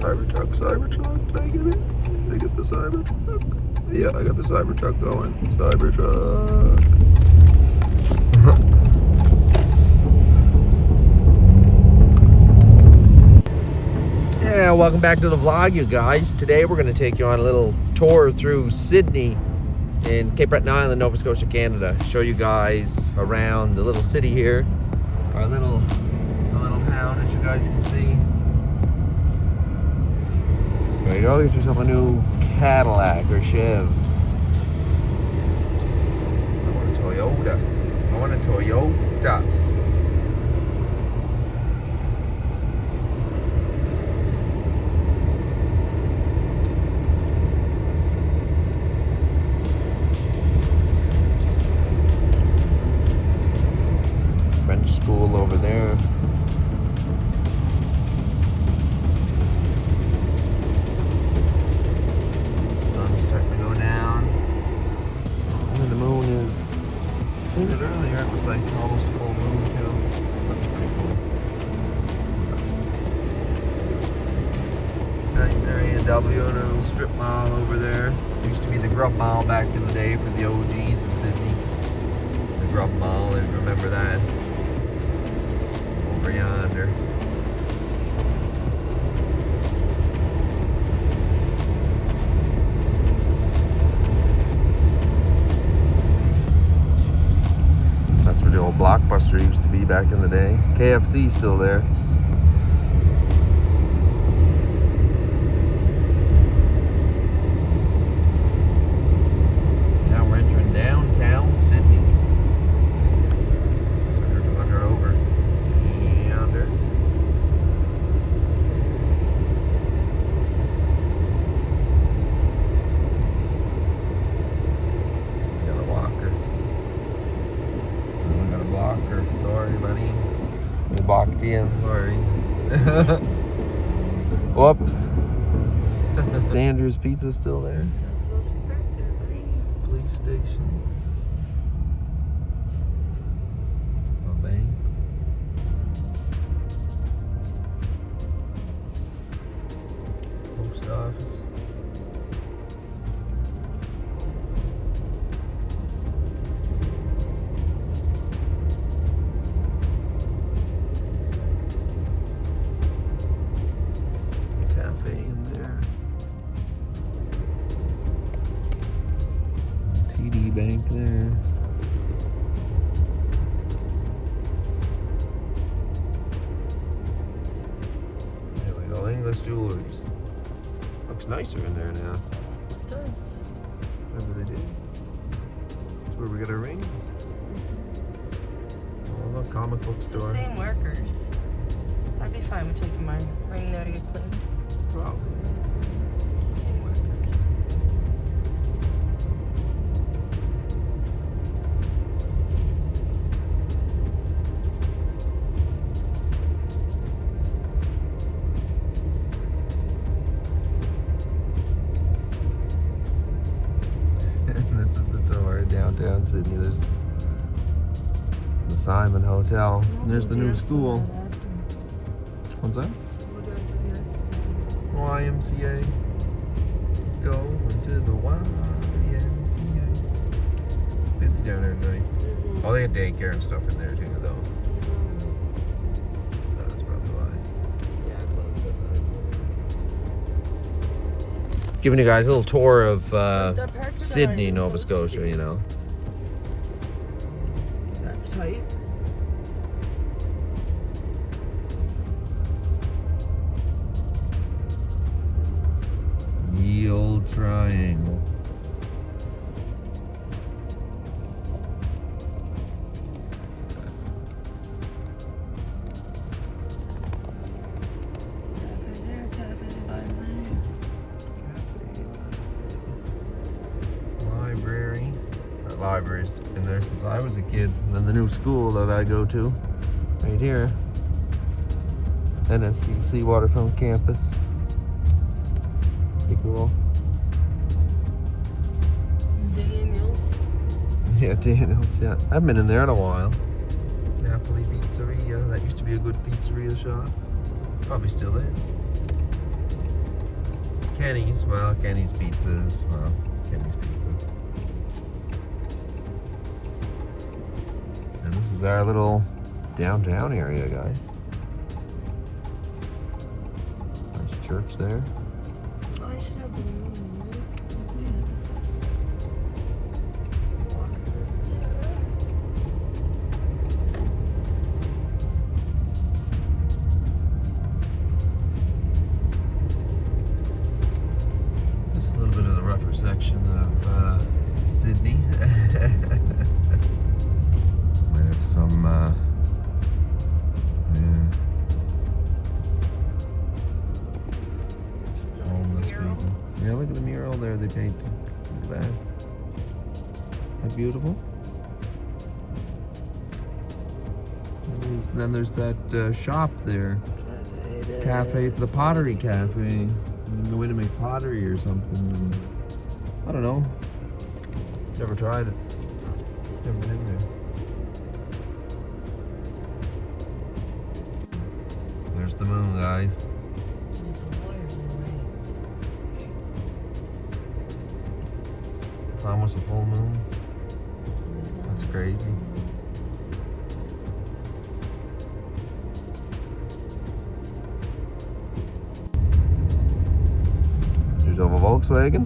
Cybertruck. Did I get it? Did I get the Cybertruck? Yeah, I got the Cybertruck going. Cybertruck. Yeah, welcome back to the vlog, you guys. Today we're going to take you on a little tour through Sydney in Cape Breton Island, Nova Scotia, Canada. Show you guys around the little city here. Our little town, as you guys can see. There you go, get yourself a new Cadillac or Chev. I want a Toyota. French school over there. Seen it earlier, it was like almost a full moon too. So that's pretty cool. A&W, a little strip mall over there. It used to be the Grub Mile back in the day for the OGs of Sydney. The Grub Mile, I remember that. Over yonder. That's where the old Blockbuster used to be back in the day. KFC's still there. Now we're entering downtown Sydney. So we're wander over yonder. Got a walker. Blocker. Sorry, buddy. We blocked in. Sorry. Whoops. Andrew's Pizza's still there. Not supposed to be back there, buddy. Police station. A bank. Post office. Bank there. There we go, English Jewelers. Looks nicer in there now. It does. Remember they did. That's where we got our rings. Oh, look, comic book store. It's the same workers. I'd be fine with taking my ring there to get clean. Probably. It's the same workers. This is the tour of downtown Sydney. There's the Simon Hotel. And there's the new school. What's that? YMCA. Go into the YMCA. Busy down there tonight. Oh, they have daycare and stuff in there too, though. So that's probably why. Giving you guys a little tour of Sydney, Nova Scotia, you know. That's tight. Ye old triangle. Library. That library's been there since I was a kid. And then the new school that I go to, right here. NSCC Waterfront Campus. Pretty cool. Daniels. Yeah, Daniels, yeah. I haven't been in there in a while. Napoli Pizzeria. That used to be a good pizzeria shop. Probably still is. Kenny's. Well, Kenny's Pizzas. Well, Kenny's Pizza. And this is our little downtown area, guys. Nice church there. Oh, I should have the room. Just a little bit of the rougher section of Sydney. Might have some, yeah. It's a nice mural. Yeah, look at the mural there they painted. Look at that. Isn't that beautiful? And then there's that shop there. Cafe, the Pottery Cafe. The way to make pottery or something. And I don't know. Never tried it. Never been in there. There's the moon, guys. It's almost a full moon. That's crazy. There's a Volkswagen.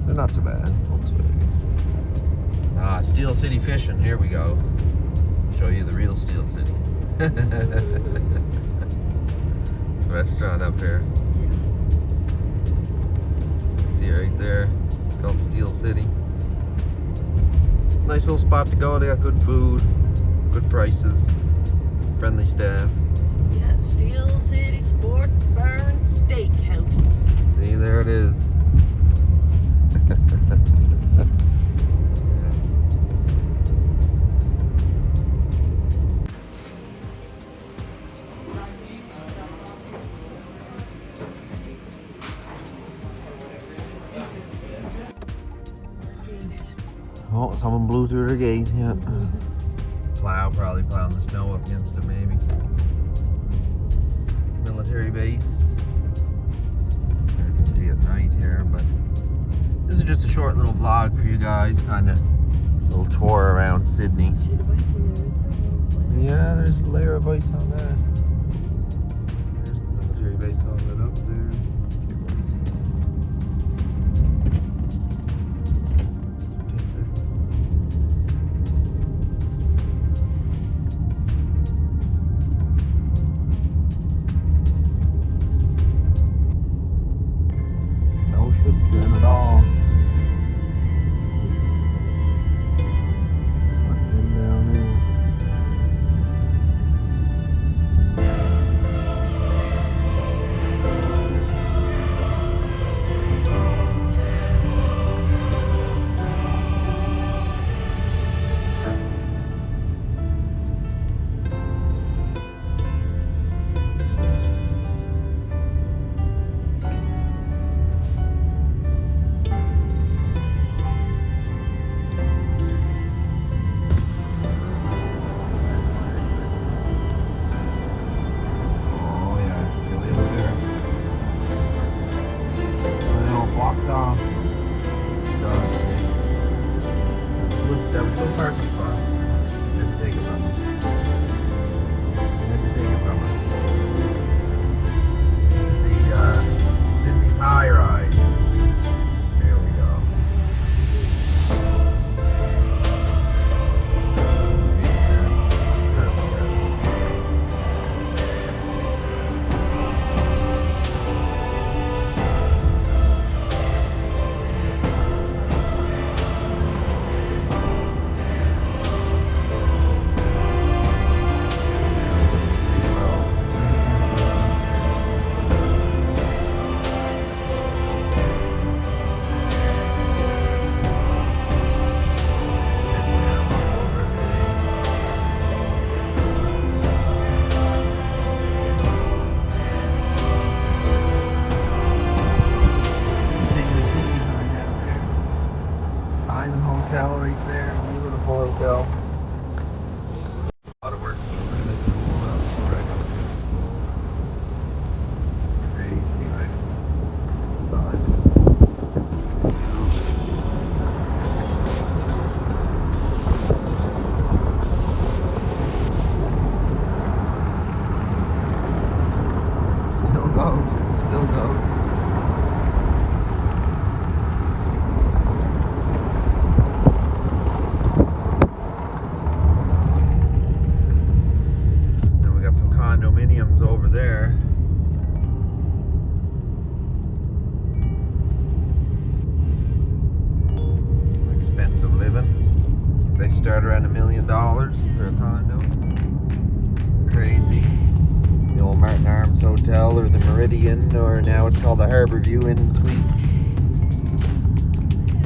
They're not so bad, Volkswagens. Steel City Fishing. Here we go. Show you the real Steel City. Restaurant up here. Yeah. See it right there. It's called Steel City. Nice little spot to go. They got good food, good prices, friendly staff. Yeah, Steel City Sports Bar and Steakhouse. See, there it is. Oh, someone blew through the gate, yeah. Plow, probably plowing the snow up against it, maybe. Military base. Hard to see at night here, but this is just a short little vlog for you guys, kind of little tour around Sydney. Shoot a ice in there, is there? Yeah, there's a layer of ice on that. There's the military base all lit up there. Can't really see this. No ships in at all. Nothing down there. still goes. Then we got some condominiums over there. Expensive living. They start around $1 million for a condo. Crazy. The old Martin Arms Hotel, or the Meridian, or now it's called the Harbour View Inn and Suites.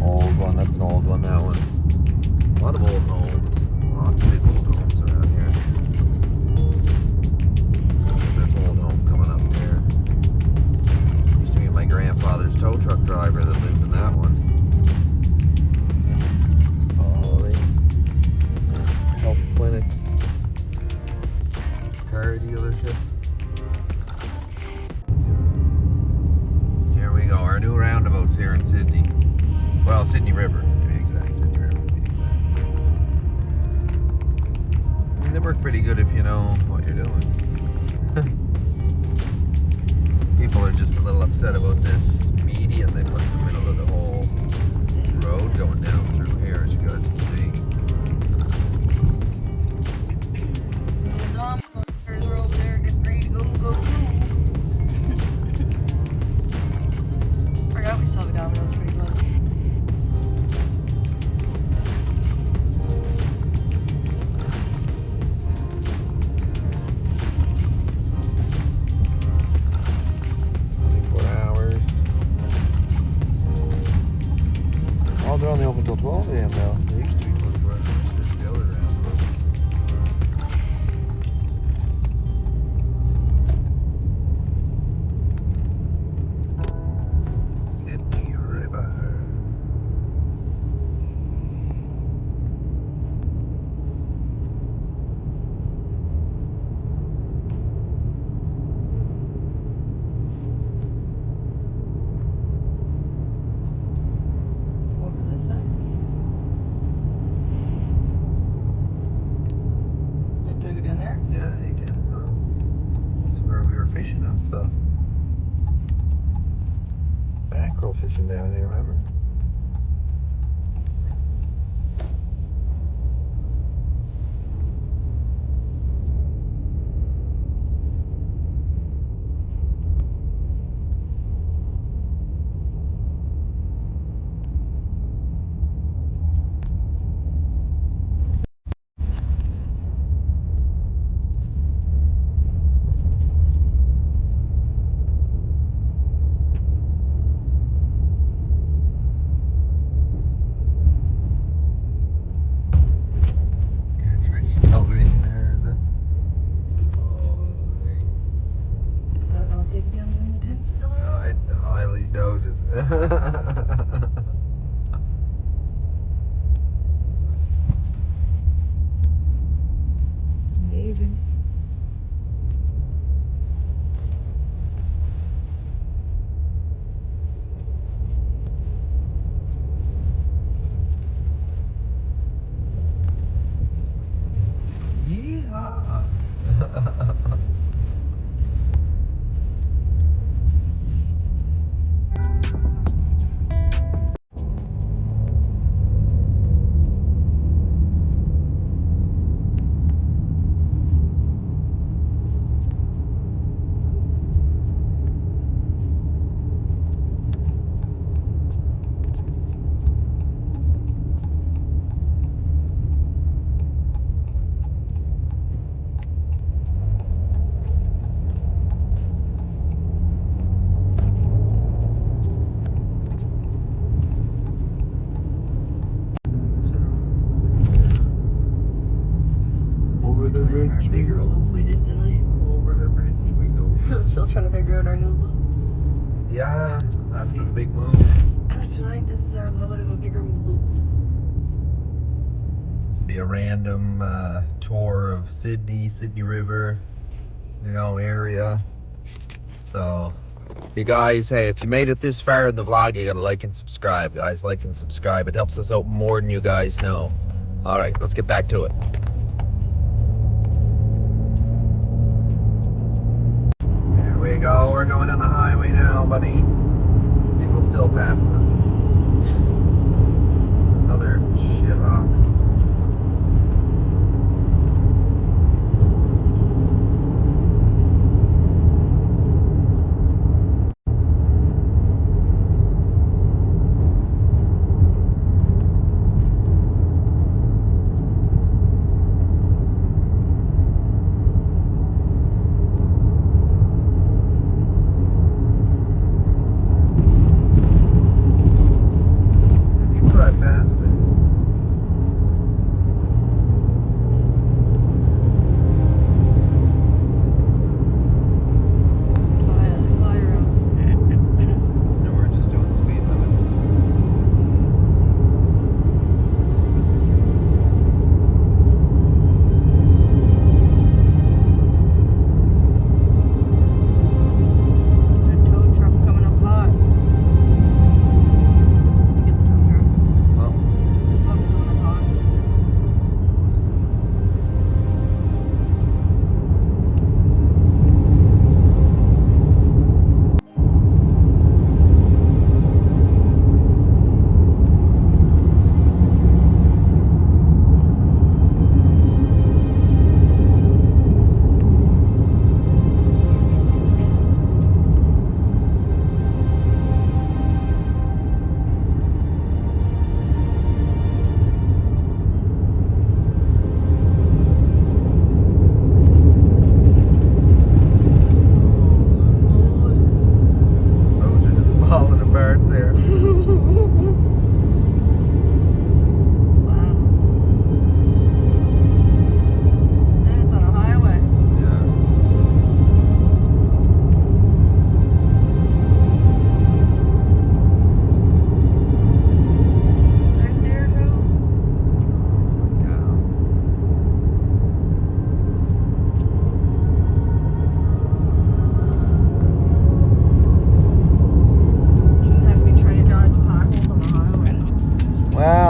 Old one, that's an old one, that one. A lot of old homes. Lots of big old homes around here. This old home coming up there. Used to be my grandfather's tow truck driver that lived in that one. Health clinic, car dealership. Here we go, our new roundabouts here in Sydney. Well, Sydney River, to be exact. Sydney River, to be exact. I mean, they work pretty good if you know what you're doing. People are just a little upset about this median they put in the middle of the whole road going down through here, as you guys can see. Forgot we still have Domino's pretty close. Oh, they're only open till 12 a.m. now. They used to be 24 hours. There's the other roundabout. Sydney River. Over this side. Do I go down there? Yeah, you can. That's where we were fishing and stuff. Mackerel fishing down here, remember? Television there, is it? I don't know if they can be on the intense still. I highly doubt it. Maybe. Yeah. Over the bridge. Our big girl loop we did tonight. Over the bridge we go. I'm still trying to figure out our new looks. Yeah, after the big move. Tonight, this is our little bit of a bigger loop. This will be a random tour of Sydney River, area. So, you guys, hey, if you made it this far in the vlog, you gotta like and subscribe, guys. Like and subscribe. It helps us out more than you guys know. All right, let's get back to it. Here we go. we're going on the highway now, buddy. People still passing us. Another shithawk.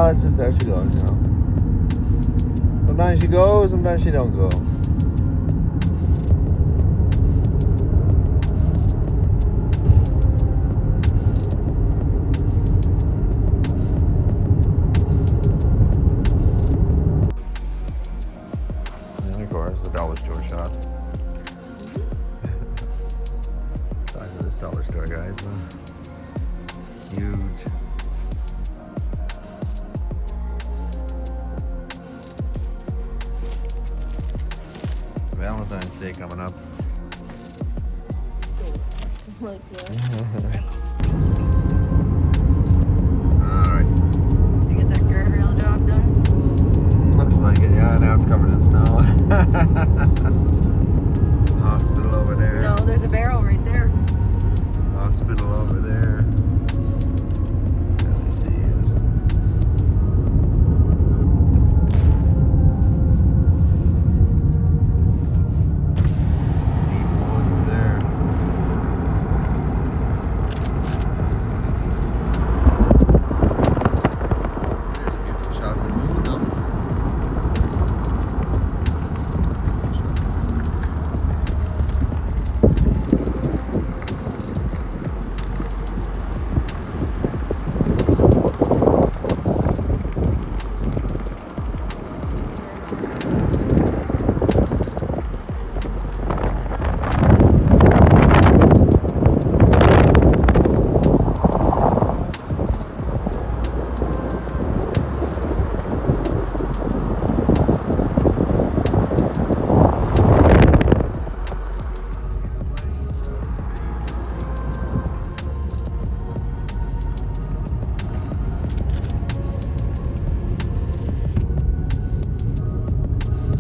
That's just how she goes, you know. Sometimes she goes, sometimes she don't go. And of course, the dollar store shop. Size of this dollar store, guys. Huge. Valentine's Day coming up. Like what? Alright. Did you get that guardrail job done? Looks like it, yeah. Now it's covered in snow. Hospital over there. No, there's a barrel right there. Hospital over there. Let me see it. Deep woods there. There's a beautiful shot of the moon though.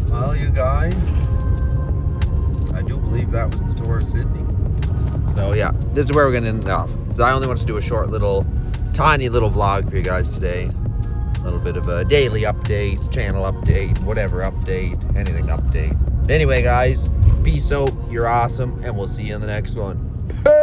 Well, you guys, I do believe that was the tour of Sydney. So yeah, this is where we're gonna end off. So I only want to do a short little, tiny little vlog for you guys today. A little bit of a daily update, channel update, whatever update, anything update. Anyway, guys, peace out, you're awesome, and we'll see you in the next one. Peace!